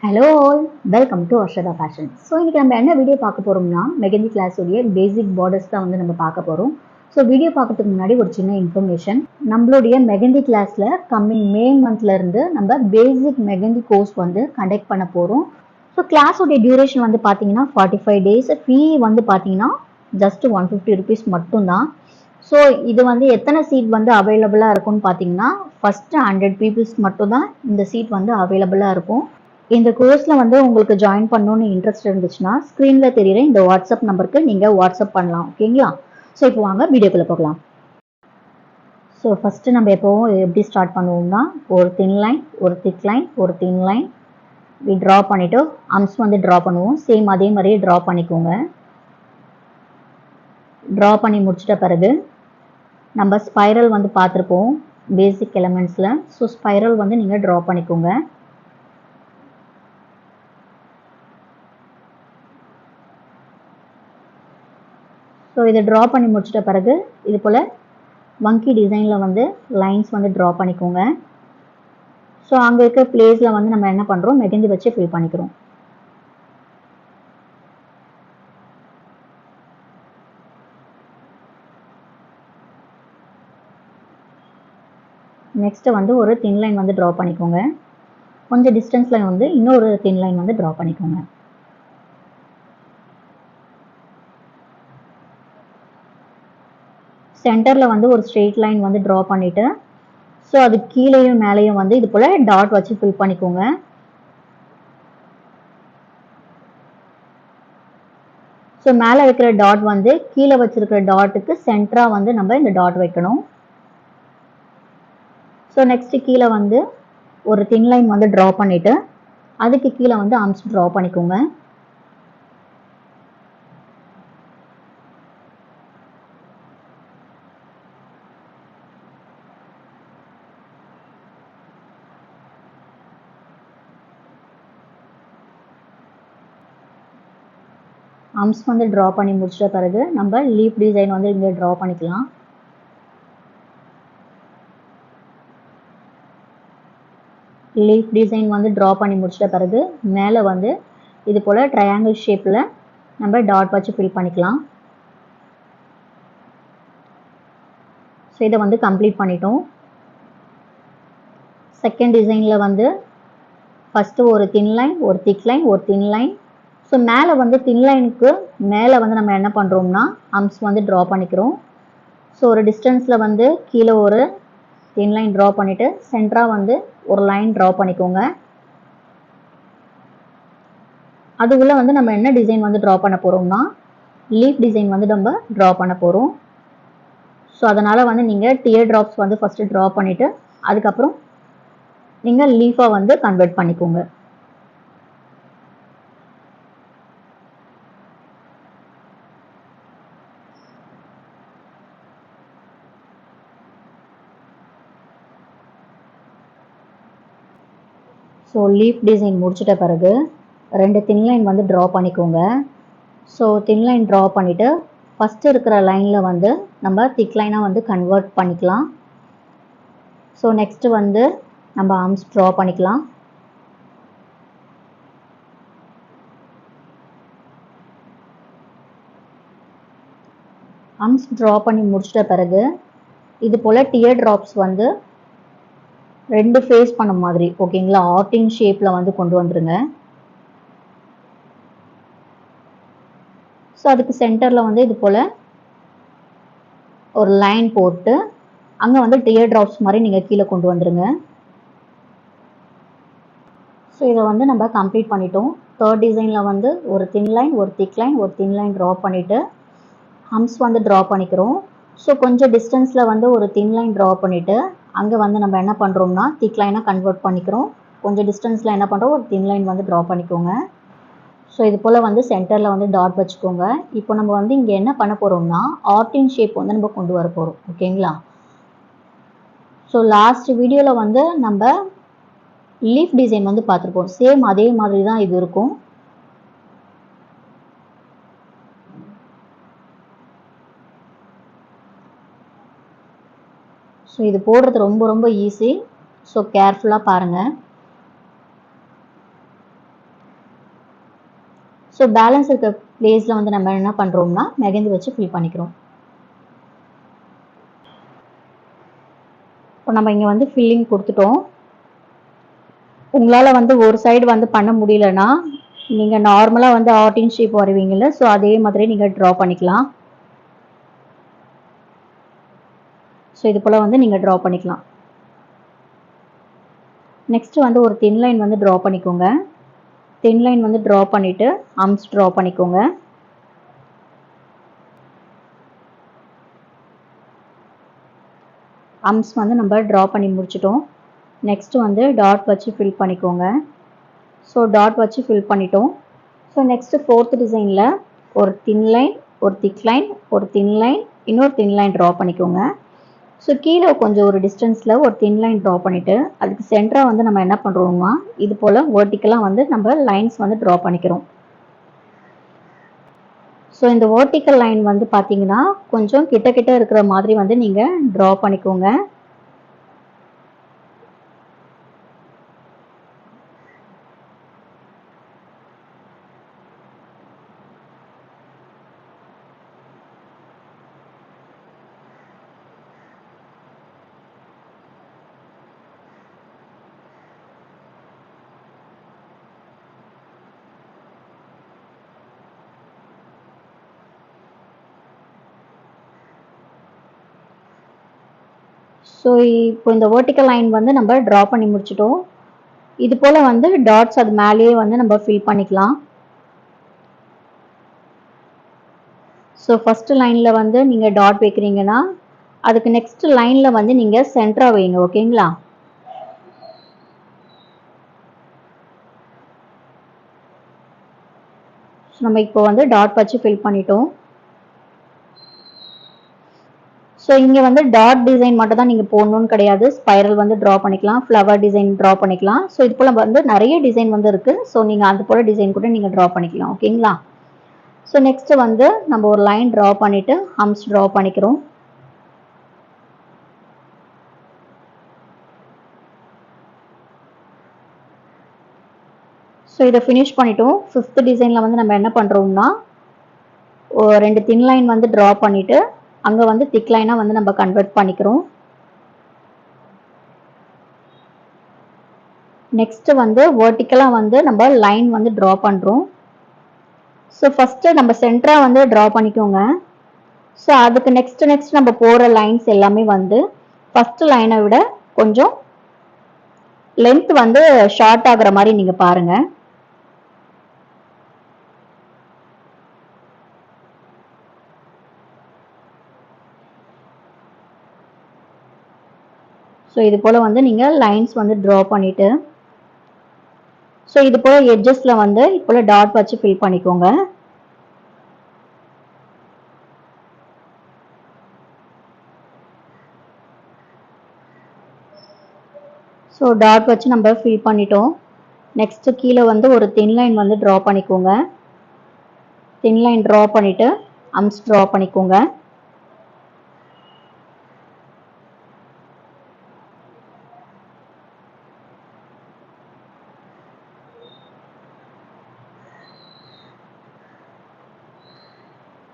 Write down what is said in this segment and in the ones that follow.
Hello all, welcome to Arshada fashion. So இன்றைக்கி நம்ம என்ன வீடியோ பார்க்க போகிறோம்னா மெகந்தி கிளாஸுடைய பேசிக் பார்டர்ஸ் தான் வந்து நம்ம பார்க்க போகிறோம். ஸோ வீடியோ பார்க்கறதுக்கு முன்னாடி ஒரு சின்ன இன்ஃபர்மேஷன். நம்மளுடைய மெகந்தி கிளாஸில் கம்மிங் மே மந்த்லேருந்து நம்ம பேசிக் மெகந்தி கோர்ஸ் வந்து கண்டக்ட் பண்ண போகிறோம். ஸோ கிளாஸோடைய டியூரேஷன் வந்து பார்த்தீங்கன்னா 45 days. ஃபீ வந்து பார்த்தீங்கன்னா ஜஸ்ட் 150 rupees மட்டும்தான். ஸோ இது வந்து எத்தனை சீட் வந்து அவைலபிளாக இருக்கும்னு பார்த்தீங்கன்னா ஃபஸ்ட்டு 100 பீப்புள்ஸ் மட்டும்தான் இந்த சீட் வந்து அவைலபிளாக இருக்கும். இந்த கோர்ஸில் வந்து உங்களுக்கு ஜாயின் பண்ணணும்னு இன்ட்ரெஸ்ட் இருந்துச்சுன்னா ஸ்க்ரீனில் தெரியுற இந்த வாட்ஸ்அப் நம்பருக்கு நீங்கள் வாட்ஸ்அப் பண்ணலாம். ஓகேங்களா? ஸோ இப்போ வாங்க வீடியோக்குள்ளே போகலாம். ஸோ ஃபஸ்ட்டு நம்ம எப்போவும் எப்படி ஸ்டார்ட் பண்ணுவோம்னா ஒரு தின் லைன், ஒரு திக் லைன், ஒரு தின் லைன் இப்படி ட்ரா பண்ணிவிட்டு அம்ஸ் வந்து ட்ரா பண்ணுவோம். சேம் அதே மாதிரியே ட்ரா பண்ணிக்கோங்க. ட்ரா பண்ணி முடிச்சிட்ட பிறகு நம்ம ஸ்பைரல் வந்து பார்த்துருப்போம் பேசிக் எலமெண்ட்ஸில். ஸோ ஸ்பைரல் வந்து நீங்கள் ட்ரா பண்ணிக்கோங்க. ஸோ இதை ட்ரா பண்ணி முடிச்சிட்ட பிறகு இது போல் மங்கி டிசைனில் வந்து லைன்ஸ் வந்து ட்ரா பண்ணிக்கோங்க. ஸோ அங்கே இருக்க பிளேஸில் வந்து நம்ம என்ன பண்ணுறோம், மெகந்தி வச்சு ஃபில் பண்ணிக்கிறோம். நெக்ஸ்ட்டு வந்து ஒரு தின் லைன் வந்து ட்ரா பண்ணிக்கோங்க. கொஞ்சம் டிஸ்டன்ஸில் வந்து இன்னொரு தின் லைன் வந்து ட்ரா பண்ணிக்கோங்க. சென்டரில் வந்து ஒரு ஸ்ட்ரெயிட் லைன் வந்து ட்ரா பண்ணிவிட்டு ஸோ அது கீழேயும் மேலேயும் வந்து இது போல் டாட் வச்சு ஃபில் பண்ணிக்கோங்க. ஸோ மேலே வைக்கிற டாட் வந்து கீழே வச்சிருக்கிற டாட்டுக்கு சென்டராக வந்து நம்ம இந்த டாட் வைக்கணும். ஸோ நெக்ஸ்ட்டு கீழே வந்து ஒரு தின் லைன் வந்து ட்ரா பண்ணிவிட்டு அதுக்கு கீழே வந்து ஆர்ம்ஸ் ட்ரா பண்ணிக்கோங்க. ஆர்ம்ஸ் வந்து ட்ரா பண்ணி முடிச்சிட்ட பிறகு நம்ம லீஃப் டிசைன் வந்து இங்கே ட்ரா பண்ணிக்கலாம். லீஃப் டிசைன் வந்து ட்ரா பண்ணி முடிச்சிட்ட பிறகு மேலே வந்து இது போல் ட்ரையாங்கிள் ஷேப்பில் நம்ம டாட் வச்சு ஃபில் பண்ணிக்கலாம். ஸோ இதை வந்து கம்ப்ளீட் பண்ணிட்டோம். செகண்ட் டிசைனில் வந்து ஃபஸ்ட்டு ஒரு தின் லைன், ஒரு திக் லைன், ஒரு தின் லைன். ஸோ மேலே வந்து தின் லைனுக்கு மேலே வந்து நம்ம என்ன பண்ணுறோம்னா ஆர்ம்ஸ் வந்து ட்ரா பண்ணிக்கிறோம். ஸோ ஒரு டிஸ்டன்ஸில் வந்து கீழே ஒரு தின் லைன் ட்ரா பண்ணிவிட்டு சென்டராக வந்து ஒரு லைன் ட்ரா பண்ணிக்கோங்க. அதுக்குள்ளே வந்து நம்ம என்ன டிசைன் வந்து ட்ரா பண்ண போகிறோம்னா லீஃப் டிசைன் வந்து நம்ம ட்ரா பண்ண போகிறோம். ஸோ அதனால் வந்து நீங்கள் டியர் ட்ராப்ஸ் வந்து ஃபஸ்ட்டு ட்ரா பண்ணிவிட்டு அதுக்கப்புறம் நீங்கள் லீஃபாக வந்து கன்வெர்ட் பண்ணிக்கோங்க. ஸோ லீஃப் டிசைன் முடிச்சிட்ட பிறகு ரெண்டு தின் லைன் வந்து ட்ரா பண்ணிக்கோங்க. ஸோ தின் லைன் ட்ரா பண்ணிவிட்டு ஃபஸ்ட்டு இருக்கிற லைனில் வந்து நம்ம திக் லைனாக வந்து கன்வெர்ட் பண்ணிக்கலாம். ஸோ நெக்ஸ்ட்டு வந்து நம்ம ஆர்ம்ஸ் ட்ரா பண்ணிக்கலாம். ஆர்ம்ஸ் ட்ரா பண்ணி முடிச்சிட்ட பிறகு இது போல் டியர் ட்ராப்ஸ் வந்து ரெண்டு ஃபேஸ் பண்ண மாதிரி ஓகேங்களா, ஆர்டின் ஷேப்பில் வந்து கொண்டு வந்துருங்க. ஸோ அதுக்கு சென்டரில் வந்து இது போல் ஒரு லைன் போட்டு அங்கே வந்து டியர் ட்ராப்ஸ் மாதிரி நீங்கள் கீழே கொண்டு வந்துருங்க. ஸோ இதை வந்து நம்ம கம்ப்ளீட் பண்ணிட்டோம். தேர்ட் டிசைனில் வந்து ஒரு தின் லைன், ஒரு திக் லைன், ஒரு தின் லைன் ட்ரா பண்ணிவிட்டு ஹம்ஸ் வந்து ட்ரா பண்ணிக்கிறோம். ஸோ கொஞ்சம் டிஸ்டன்ஸில் வந்து ஒரு தின் லைன் ட்ரா பண்ணிவிட்டு அங்கே வந்து நம்ம என்ன பண்ணுறோம்னா திக் லைனாக கன்வெர்ட் பண்ணிக்கிறோம். கொஞ்சம் டிஸ்டன்ஸில் என்ன பண்ணுறோம், ஒரு தின் லைன் வந்து ட்ரா பண்ணிக்கோங்க. ஸோ இது போல் வந்து சென்டரில் வந்து டாட் வச்சுக்கோங்க. இப்போ நம்ம வந்து இங்கே என்ன பண்ண போகிறோம்னா ஆர்டின் ஷேப் வந்து நம்ம கொண்டு வர போகிறோம். ஓகேங்களா? ஸோ லாஸ்ட் வீடியோவில் வந்து நம்ம லீஃப் டிசைன் வந்து பார்த்துருப்போம். சேம் அதே மாதிரி தான் இது இருக்கும். ஸோ இது போடுறது ரொம்ப ரொம்ப ஈஸி. ஸோ கேர்ஃபுல்லாக பாருங்கள். ஸோ பேலன்ஸ் இருக்க பிளேஸில் வந்து நம்ம என்ன பண்ணுறோம்னா மெகந்தி வச்சு ஃபில் பண்ணிக்கிறோம். இப்போ நம்ம இங்கே வந்து ஃபில்லிங் கொடுத்துட்டோம். உங்களால் வந்து ஒரு சைடு வந்து பண்ண முடியலன்னா நீங்கள் நார்மலாக வந்து ஆர்டின் ஷேப் வருவீங்கள்ல, ஸோ அதே மாதிரி நீங்கள் ட்ரா பண்ணிக்கலாம். ஸோ இது போல் வந்து நீங்கள் ட்ரா பண்ணிக்கலாம். நெக்ஸ்ட் வந்து ஒரு தின் லைன் வந்து ட்ரா பண்ணிக்கோங்க. தின் லைன் வந்து ட்ரா பண்ணிவிட்டு ஆர்ம்ஸ் ட்ரா பண்ணிக்கோங்க. ஆர்ம்ஸ் வந்து நம்ம ட்ரா பண்ணி முடிச்சிட்டோம். நெக்ஸ்ட் வந்து டாட் வச்சு ஃபில் பண்ணிக்கோங்க. ஸோ டாட் வச்சு ஃபில் பண்ணிட்டோம். ஸோ நெக்ஸ்ட் ஃபோர்த் டிசைனில் ஒரு தின் லைன், ஒரு திக் லைன், ஒரு தின் லைன், இன்னொரு தின் லைன் ட்ரா பண்ணிக்கோங்க. ஸோ கீழே கொஞ்சம் ஒரு டிஸ்டன்ஸில் ஒரு தின் லைன் ட்ரா பண்ணிவிட்டு அதுக்கு சென்டராக வந்து நம்ம என்ன பண்ணுறோம்னா இது போல் வேர்ட்டிக்கலாக வந்து நம்ம லைன்ஸ் வந்து ட்ரா பண்ணிக்கிறோம். ஸோ இந்த வேர்ட்டிக்கல் லைன் வந்து பார்த்தீங்கன்னா கொஞ்சம் கிட்ட கிட்ட இருக்கிற மாதிரி வந்து நீங்கள் ட்ரா பண்ணிக்கோங்க. ஸோ இப்போ இந்த வேர்ட்டிக்கல் லைன் வந்து நம்ம ட்ரா பண்ணி முடிச்சிட்டோம். இது போல் வந்து டாட்ஸ் அது மேலேயே வந்து நம்ம ஃபில் பண்ணிக்கலாம். ஸோ ஃபஸ்ட்டு லைனில் வந்து நீங்கள் டாட் வைக்கிறீங்கன்னா அதுக்கு நெக்ஸ்ட் லைனில் வந்து நீங்கள் சென்டராக வைங்க. ஓகேங்களா? நம்ம இப்போ வந்து டாட் வச்சு ஃபில் பண்ணிட்டோம். ஸோ இங்கே வந்து டாட் டிசைன் மட்டும் தான் நீங்கள் போடணும்னு கிடையாது. ஸ்பைரல் வந்து ட்ரா பண்ணிக்கலாம், ஃப்ளவர் டிசைன் ட்ரா பண்ணிக்கலாம். ஸோ இது போல் வந்து நிறைய டிசைன் வந்து இருக்குது. ஸோ நீங்கள் அது போல் டிசைன் கூட நீங்கள் ட்ரா பண்ணிக்கலாம். ஓகேங்களா? ஸோ நெக்ஸ்ட்டு வந்து நம்ம ஒரு லைன் ட்ரா பண்ணிவிட்டு ஹம்ஸ் ட்ரா பண்ணிக்கிறோம். ஸோ இதை ஃபினிஷ் பண்ணிட்டோம். ஃபிஃப்த் டிசைனில் வந்து நம்ம என்ன பண்ணுறோம்னா ரெண்டு தின் லைன் வந்து ட்ரா பண்ணிவிட்டு அங்கே வந்து திக் லைனாக வந்து நம்ம கன்வெர்ட் பண்ணிக்கிறோம். நெக்ஸ்ட் வந்து வேர்ட்டிக்கலாக வந்து நம்ம லைன் வந்து ட்ரா பண்ணுறோம். ஸோ ஃபஸ்ட்டு நம்ம சென்டராக வந்து ட்ரா பண்ணிக்கோங்க. ஸோ அதுக்கு நெக்ஸ்ட் நம்ம போகிற லைன்ஸ் எல்லாமே வந்து ஃபஸ்ட்டு லைனை விட கொஞ்சம் லென்த் வந்து ஷார்ட் ஆகுற மாதிரி நீங்கள் பாருங்கள். ஸோ இது போல் வந்து நீங்கள் லைன்ஸ் வந்து ட்ரா பண்ணிவிட்டு ஸோ இது போல் எட்ஜஸில் வந்து இது போல் டாட் வச்சு ஃபில் பண்ணிக்கோங்க. ஸோ டாட் வச்சு நம்ம ஃபில் பண்ணிட்டோம். நெக்ஸ்ட்டு கீழே வந்து ஒரு தின் லைன் வந்து ட்ரா பண்ணிக்கோங்க. தின் லைன் ட்ரா பண்ணிவிட்டு அம்ஸ் ட்ரா பண்ணிக்கோங்க.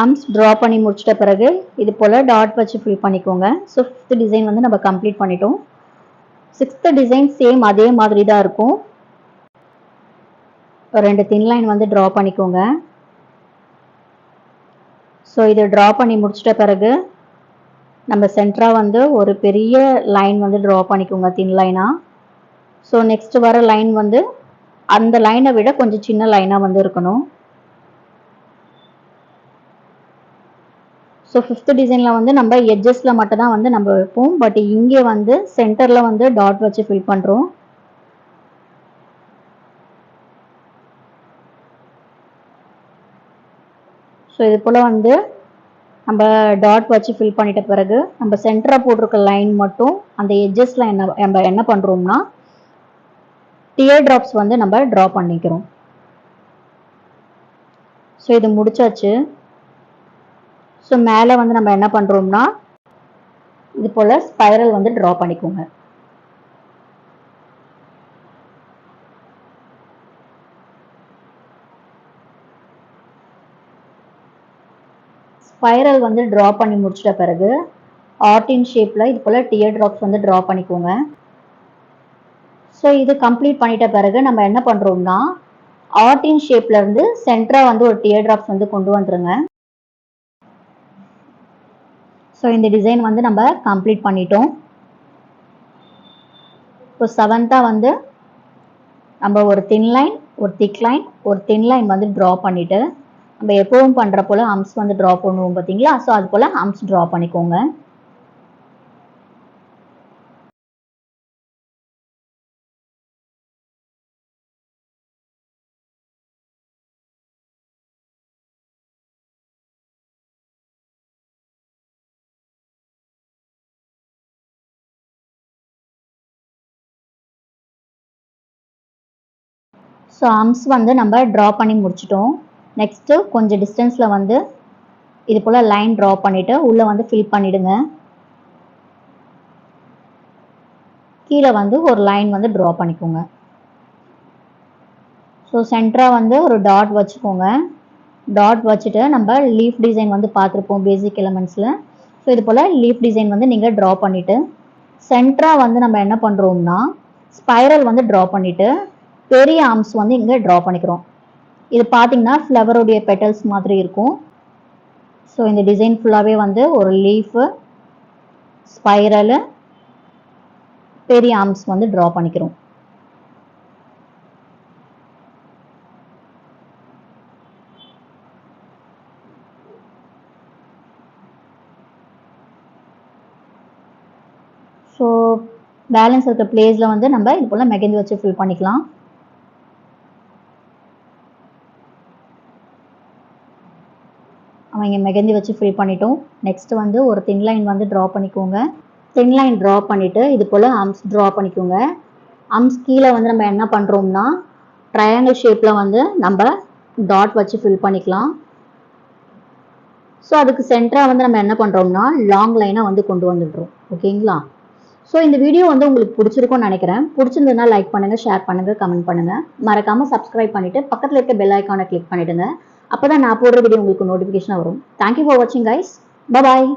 அம்ஸ் ட்ரா பண்ணி முடிச்சிட்ட பிறகு இது போல் டாட் வச்சு ஃபில் பண்ணிக்கோங்க. ஸோ ஃபிஃப்த் டிசைன் வந்து நம்ம கம்ப்ளீட் பண்ணிட்டோம். சிக்ஸ்த் டிசைன் சேம் அதே மாதிரி தான் இருக்கும். ரெண்டு தின் லைன் வந்து ட்ரா பண்ணிக்கோங்க. ஸோ இதை ட்ரா பண்ணி முடிச்சிட்ட பிறகு நம்ம சென்டராக வந்து ஒரு பெரிய லைன் வந்து ட்ரா பண்ணிக்கோங்க தின் லைனாக. ஸோ நெக்ஸ்ட் வர லைன் வந்து அந்த லைனை விட கொஞ்சம் சின்ன லைனாக வந்து இருக்கணும். ஸோ ஃபிஃப்த் டிசைனில் வந்து நம்ம எட்ஜஸில் மட்டும் தான் வந்து நம்ம வைப்போம். பட் இங்கே வந்து சென்டரில் வந்து டாட் வச்சு ஃபில் பண்ணுறோம். ஸோ இது போல் வந்து நம்ம டாட் வச்சு ஃபில் பண்ணிட்ட பிறகு நம்ம சென்டராக போட்டிருக்க லைன் மட்டும் அந்த எட்ஜஸில் நம்ம என்ன பண்ணுறோம்னா டியர் ட்ராப்ஸ் வந்து நம்ம ட்ரா பண்ணிக்கிறோம். ஸோ இது முடிச்சாச்சு. ஸோ மேலே வந்து நம்ம என்ன பண்ணுறோம்னா இது போல் ஸ்பைரல் வந்து ட்ரா பண்ணிக்கோங்க. ஸ்பைரல் வந்து ட்ரா பண்ணி முடிச்சிட்ட பிறகு ஆர்டின் ஷேப்பில் இது போல் டியர் ட்ராப்ஸ் வந்து ட்ரா பண்ணிக்கோங்க. ஸோ இது கம்ப்ளீட் பண்ணிட்ட பிறகு நம்ம என்ன பண்ணுறோம்னா ஆர்டின் ஷேப்ல இருந்து சென்டராக வந்து ஒரு டியர் ட்ராப்ஸ் வந்து கொண்டு வந்துருங்க. ஸோ இந்த டிசைன் வந்து நம்ம கம்ப்ளீட் பண்ணிட்டோம். இப்போ 7th வந்து நம்ம ஒரு தின் லைன், ஒரு திக் லைன், ஒரு தின் லைன் வந்து ட்ரா பண்ணிட்டு நம்ம எப்பவும் பண்ற போல ஆர்ம்ஸ் வந்து ட்ரா பண்ணுவோம் பார்த்தீங்களா? ஸோ அது போல ஆர்ம்ஸ் ட்ரா பண்ணிக்கோங்க. ஸோ ஆர்ம்ஸ் வந்து நம்ம ட்ரா பண்ணி முடிச்சிட்டோம். நெக்ஸ்ட்டு கொஞ்சம் டிஸ்டன்ஸில் வந்து இது போல் லைன் ட்ரா பண்ணிவிட்டு உள்ளே வந்து ஃபில் பண்ணிவிடுங்க. கீழே வந்து ஒரு லைன் வந்து ட்ரா பண்ணிக்கோங்க. ஸோ சென்டராக வந்து ஒரு டாட் வச்சுக்கோங்க. டாட் வச்சுட்டு நம்ம லீஃப் டிசைன் வந்து பார்த்துருப்போம் பேசிக் எலமெண்ட்ஸில். ஸோ இது போல் லீஃப் டிசைன் வந்து நீங்கள் ட்ரா பண்ணிவிட்டு சென்டராக வந்து நம்ம என்ன பண்ணுறோம்னா ஸ்பைரல் வந்து ட்ரா பண்ணிவிட்டு பெரிய ஆர்ம்ஸ் வந்து இங்கே ட்ரா பண்ணிக்கிறோம். இது பார்த்தீங்கன்னா ஃப்ளவருடைய பெட்டல்ஸ் மாதிரி இருக்கும். ஸோ இந்த டிசைன் ஃபுல்லாகவே வந்து ஒரு லீஃபு, ஸ்பைரலு, பெரிய ஆர்ம்ஸ் வந்து ட்ரா பண்ணிக்கிறோம். ஸோ பேலன்ஸ் இருக்க பிளேஸில் வந்து நம்ம இது போல் மெகந்தி வச்சு ஃபில் பண்ணிக்கலாம். அவங்க மெகந்தி வச்சு ஃபில் பண்ணிட்டோம். நெக்ஸ்ட் வந்து ஒரு தின் லைன் வந்து ட்ரா பண்ணிக்கோங்க. தின் லைன் ட்ரா பண்ணிவிட்டு இது போல் ஆர்ம்ஸ் ட்ரா பண்ணிக்கோங்க. ஆர்ம்ஸ் கீழே வந்து நம்ம என்ன பண்ணுறோம்னா ட்ரையாங்கிள் ஷேப்பில் வந்து நம்ம டாட் வச்சு ஃபில் பண்ணிக்கலாம். ஸோ அதுக்கு சென்டராக வந்து நம்ம என்ன பண்ணுறோம்னா லாங் லைனாக வந்து கொண்டு வந்துடுறோம். ஓகேங்களா? ஸோ இந்த வீடியோ வந்து உங்களுக்கு பிடிச்சிருக்கும்னு நினைக்கிறேன். பிடிச்சிருந்ததுன்னா லைக் பண்ணுங்கள், ஷேர் பண்ணுங்கள், கமெண்ட் பண்ணுங்கள். மறக்காமல் சப்ஸ்கிரைப் பண்ணிவிட்டு பக்கத்தில் இருக்க பெல் ஐக்கானை கிளிக் பண்ணிவிடுங்க. அப்போ தான் நான் போடுற வீடியோ உங்களுக்கு நோட்டிஃபிகேஷனாக வரும். தேங்க்யூ ஃபார் வாட்சிங் கைஸ். பாய்.